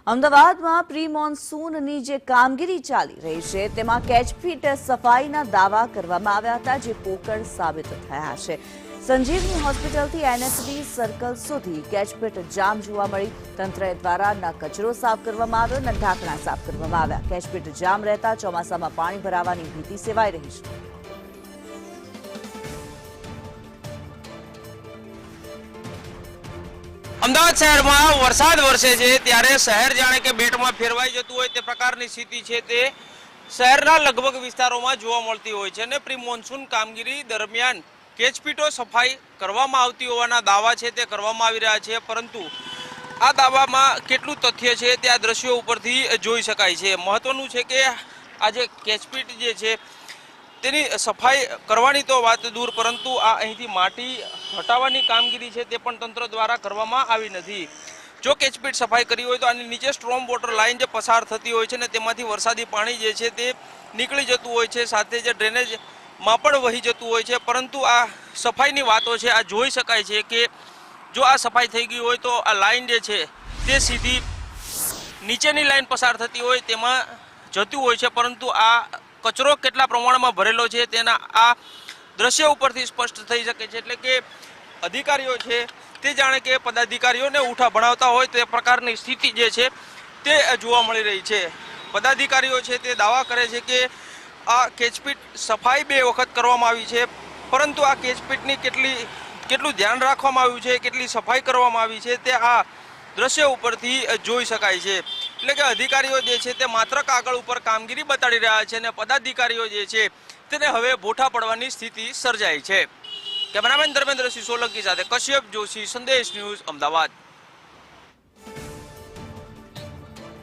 અમદાવાદમાં પ્રી મોન્સૂનની જે કામગીરી ચાલી રહી છે તેમાં કેચપીટ સફાઈના દાવા કરવામાં આવ્યા હતા જે પોકળ સાબિત થયા છે। સંજીવની હોસ્પિટલથી એનએસડી સર્કલ સુધી કેચપીટ જામ જોવા મળી। તંત્ર દ્વારા ન કચરો સાફ કરવામાં આવ્યો ન ઢાંકણા સાફ કરવામાં આવ્યા। કેચપીટ જામ રહેતા ચોમાસામાં પાણી ભરાવાની ભીતિ સેવાઈ રહી છે। અમદાવાદ શહેરમાં વરસાદ વરસે છે ત્યારે શહેર જાણે કે બેટમાં ફેરવાઈ જતું હોય તે પ્રકારની સ્થિતિ છે તે શહેરના લગભગ વિસ્તારોમાં જોવા મળતી હોય છે અને પ્રી મોન્સૂન કામગીરી દરમિયાન કેચપીટો સફાઈ કરવામાં આવતી હોવાના દાવા છે તે કરવામાં આવી રહ્યા છે, પરંતુ આ દાવામાં કેટલું તથ્ય છે તે આ દ્રશ્યો ઉપરથી જોઈ શકાય છે। મહત્વનું છે કે આ જે કેચપીટ જે છે તેની સફાઈ કરવાની તો વાત દૂર, પરંતુ આ અહીંથી માટી હટાવવાની કામગીરી છે તે પણ તંત્ર દ્વારા કરવામાં આવી નથી। જો કેચપીટ સફાઈ કરી હોય તો આની નીચે સ્ટ્રોમ વોટર લાઇન જે પસાર થતી હોય છે ને તેમાંથી વરસાદી પાણી જે છે તે નીકળી જતું હોય છે, સાથે જે ડ્રેનેજમાં પણ વહી જતું હોય છે, પરંતુ આ સફાઈની વાતો છે આ જોઈ શકાય છે કે જો આ સફાઈ થઈ ગઈ હોય તો આ લાઇન જે છે તે સીધી નીચેની લાઇન પસાર થતી હોય તેમાં જતું હોય છે, પરંતુ આ કચરો કેટલા પ્રમાણમાં ભરેલો છે તેના આ દ્રશ્ય ઉપરથી સ્પષ્ટ થઈ શકે છે। એટલે કે અધિકારીઓ છે તે જાણે કે પદાધિકારીઓને ઉઠા ભણાવતા હોય તે પ્રકારની સ્થિતિ જે છે તે જોવા મળી રહી છે। પદાધિકારીઓ છે તે દાવા કરે છે કે આ કેચપીટ સફાઈ 2 વખત કરવામાં આવી છે, પરંતુ આ કેચપીટની કેટલું ધ્યાન રાખવામાં આવ્યું છે, કેટલી સફાઈ કરવામાં આવી છે તે આ દ્રશ્ય ઉપરથી જોઈ શકાય છે। એટલે કે અધિકારીઓ જે છે તે માત્ર કાગળ ઉપર કામગીરી બતાડી રહ્યા છે અને પદાધિકારીઓ જે છે તેને હવે ભૂઠા પડવાની સ્થિતિ સર્જાઈ છે। કેમેરામેન ધર્મેન્દ્રસિંહ સોલંકી સાથે કશ્યપ જોશી, સંદેશ ન્યૂઝ, અમદાવાદ।